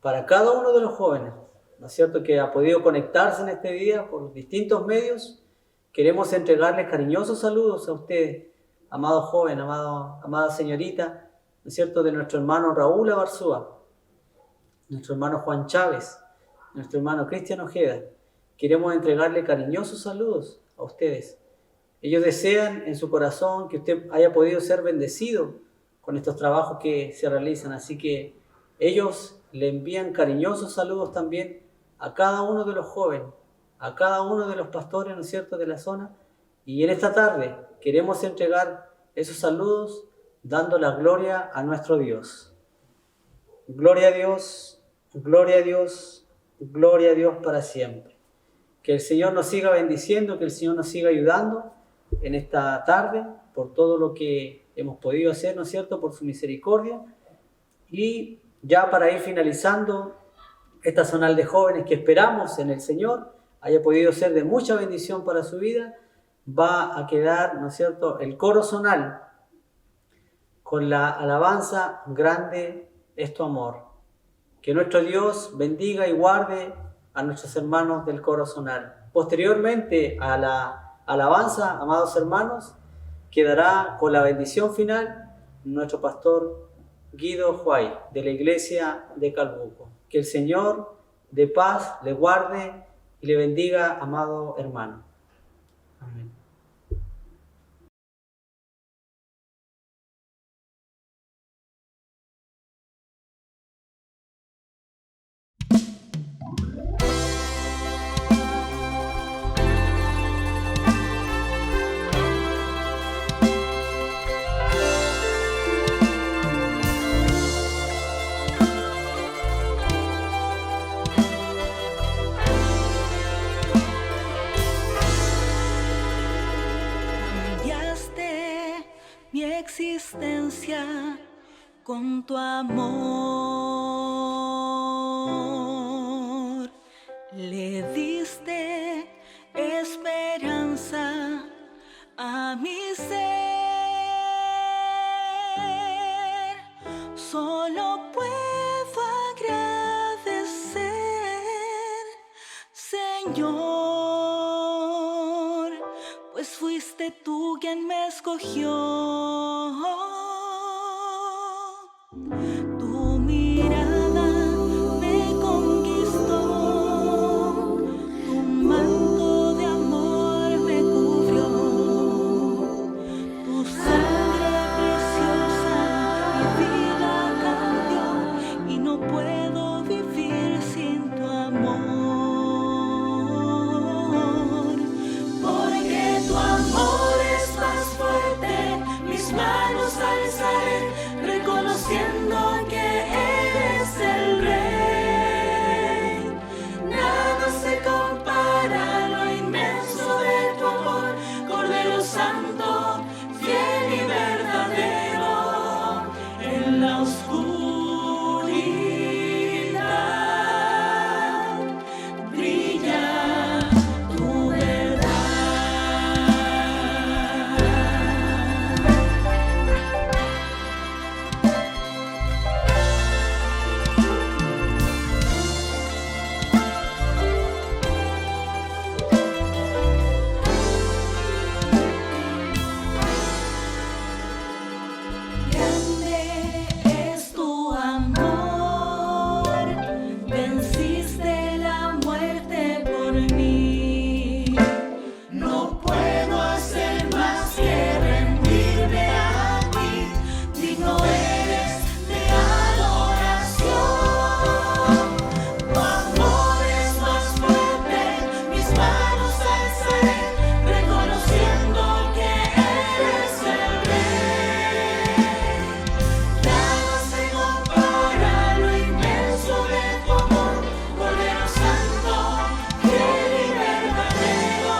para cada uno de los jóvenes, ¿no es cierto?, que ha podido conectarse en este día por distintos medios. Queremos entregarles cariñosos saludos a ustedes, amado joven, amada señorita, ¿no es cierto?, de nuestro hermano Raúl Abarzúa, nuestro hermano Juan Chávez, nuestro hermano Cristian Ojeda. Queremos entregarle cariñosos saludos a ustedes. Ellos desean en su corazón que usted haya podido ser bendecido con estos trabajos que se realizan. Así que ellos le envían cariñosos saludos también a cada uno de los jóvenes, a cada uno de los pastores, ¿no es cierto?, de la zona. Y en esta tarde queremos entregar esos saludos dando la gloria a nuestro Dios. Gloria a Dios, gloria a Dios, gloria a Dios para siempre. Que el Señor nos siga bendiciendo, que el Señor nos siga ayudando en esta tarde por todo lo que hemos podido hacer, ¿no es cierto?, por su misericordia. Y ya para ir finalizando, esta zonal de jóvenes que esperamos en el Señor haya podido ser de mucha bendición para su vida, va a quedar, ¿no es cierto?, el coro zonal con la alabanza Grande es tu amor. Que nuestro Dios bendiga y guarde a nuestros hermanos del coro zonal. Posteriormente a la alabanza, amados hermanos, quedará con la bendición final nuestro pastor Guido Huay, de la iglesia de Calbuco. Que el Señor de paz le guarde y le bendiga, amado hermano. Amén. Existencia con tu amor, le diste esperanza a mi ser. Solo puedo agradecer, Señor, pues fuiste tú quien me escogió. Tu mirada me conquistó, tu manto de amor me cubrió, tu sangre preciosa mi vida cambió y no puedo vivir sin tu amor, porque tu amor es más fuerte, mis manos al mí. No puedo hacer más que rendirme a ti, digno eres de adoración. Tu amor es más fuerte, mis manos alzaré, reconociendo que eres el Rey. Nada se compara a lo inmenso de tu amor, Cordero Santo, fiel y verdadero.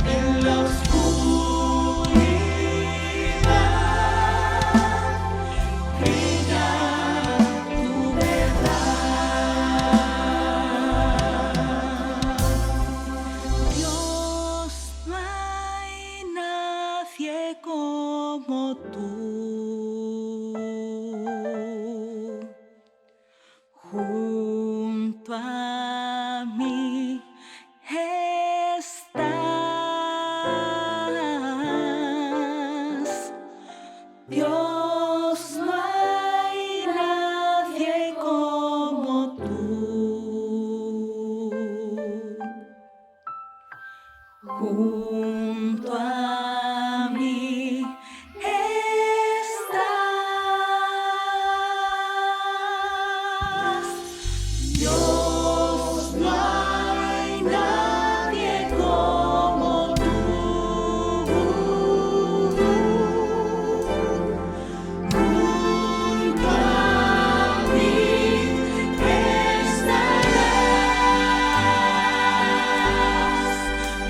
En la oscuridad brilla tu verdad. Dios, no hay nadie como tú. Junto a mí estás. Dios, no hay nadie como tú. Junto a mí estás. Dios, no hay nadie como tú. Junto a mí estarás,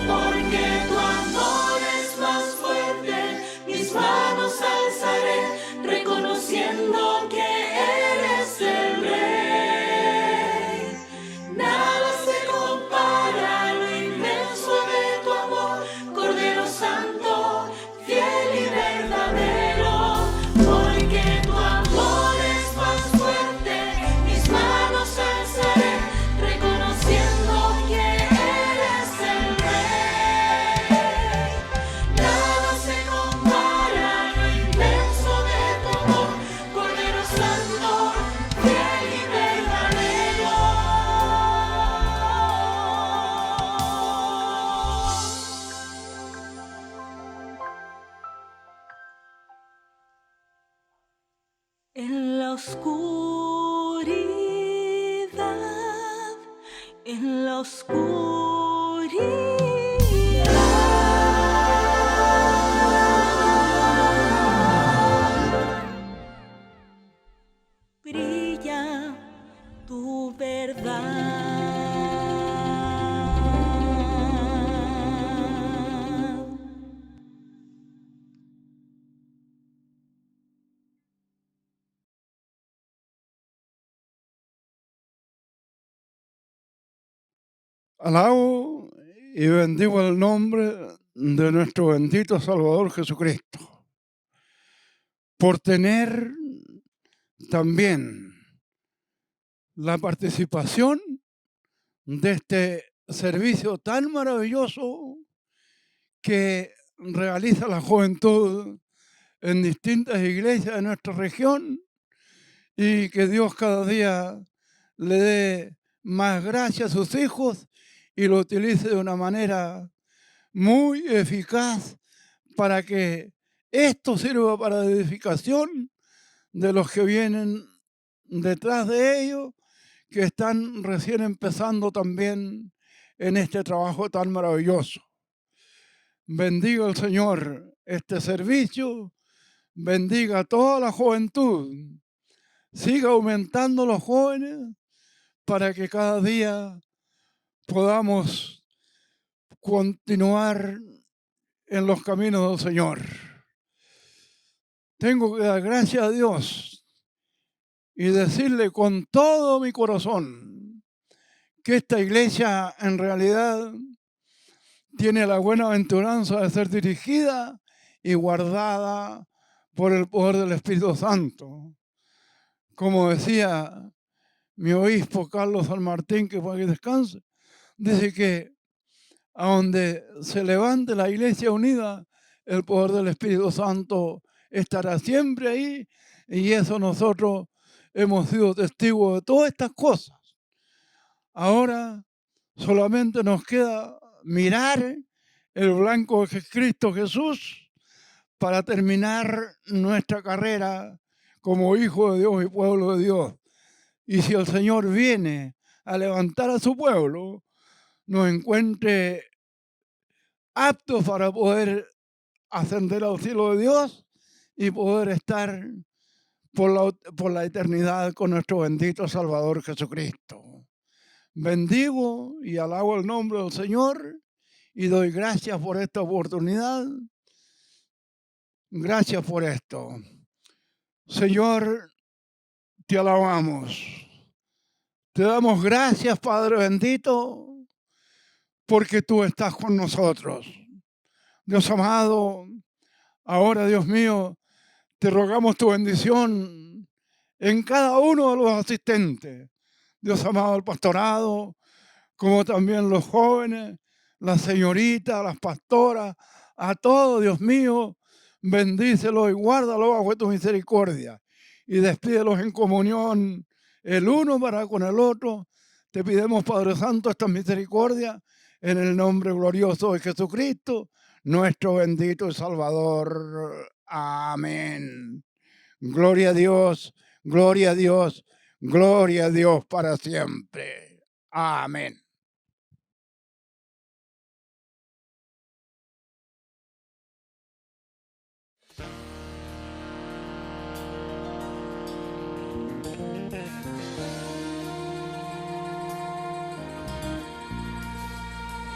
porque tu amor es más fuerte, mis manos alzaré, reconociendo que eres el Rey. Nada se compara a lo inmenso de tu amor, Cordero Santo, fiel y verdadero. Porque tu amor es más fuerte, mis manos alzaré, reconociendo que eres el Rey. Nada se compara a lo inmenso de tu amor, Cordero Santo, fiel y verdadero. En la oscuridad, en la oscuridad brilla tu verdad. Alabo y bendigo el nombre de nuestro bendito Salvador Jesucristo por tener también la participación de este servicio tan maravilloso que realiza la juventud en distintas iglesias de nuestra región, y que Dios cada día le dé más gracia a sus hijos y lo utilice de una manera muy eficaz para que esto sirva para la edificación de los que vienen detrás de ellos, que están recién empezando también en este trabajo tan maravilloso. Bendiga el Señor este servicio, bendiga a toda la juventud, siga aumentando los jóvenes para que cada día podamos continuar en los caminos del Señor. Tengo que dar gracias a Dios y decirle con todo mi corazón que esta iglesia en realidad tiene la buena aventuranza de ser dirigida y guardada por el poder del Espíritu Santo. Como decía mi obispo Carlos San Martín, que fue que descanse, dice que a donde se levante la iglesia unida, el poder del Espíritu Santo estará siempre ahí, y eso nosotros hemos sido testigos de todas estas cosas. Ahora Solamente nos queda mirar el blanco de Cristo Jesús para terminar nuestra carrera como hijo de Dios y pueblo de Dios. Y si el Señor viene a levantar a su pueblo, nos encuentre aptos para poder ascender al cielo de Dios y poder estar por la eternidad con nuestro bendito Salvador Jesucristo. Bendigo y alabo el nombre del Señor y doy gracias por esta oportunidad. Gracias por esto. Señor, te alabamos. Te damos gracias, Padre bendito, porque tú estás con nosotros. Dios amado, ahora, Dios mío, te rogamos tu bendición en cada uno de los asistentes. Dios amado, el pastorado, como también los jóvenes, las señoritas, las pastoras, a todos, Dios mío, bendícelos y guárdalo bajo tu misericordia y despídelos en comunión el uno para con el otro. Te pidemos, Padre Santo, esta misericordia en el nombre glorioso de Jesucristo, nuestro bendito y Salvador. Amén. Gloria a Dios, gloria a Dios, gloria a Dios para siempre. Amén.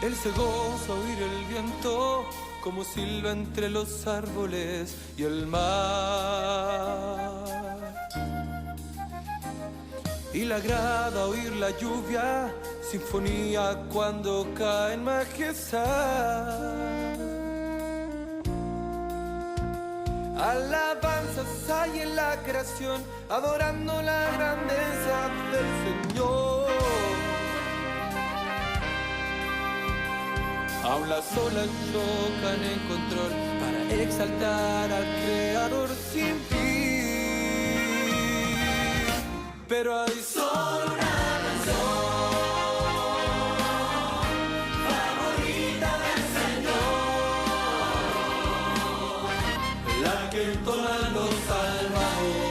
Él se goza oír el viento como silba entre los árboles y el mar. Y le agrada oír la lluvia, sinfonía cuando cae en majestad. Alabanzas hay en la creación, adorando la grandeza del Señor. Aún las olas chocan en control para exaltar al Creador sin fin. Pero hay solo una canción favorita del Señor, la que entonan los salvados,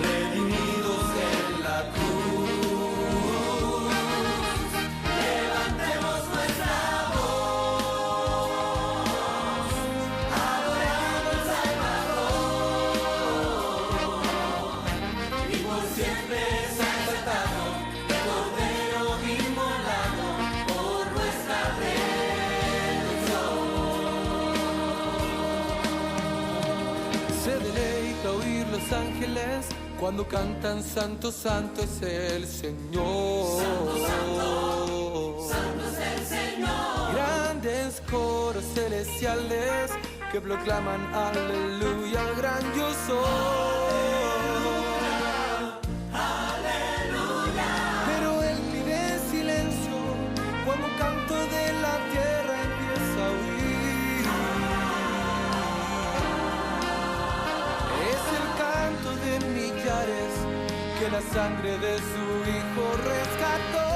redimidos en la cruz. Ángeles cuando cantan santo, santo es el Señor. Santo, santo, santo es el Señor. Grandes coros celestiales que proclaman aleluya al gran yo soy. Aleluya. Pero él pide silencio cuando un canto de la tierra empieza a huir. De millares que la sangre de su hijo rescató.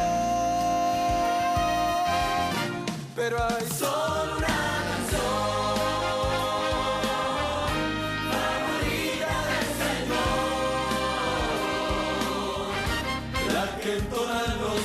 Pero hay solo una canción favorita del Señor, la que entonan los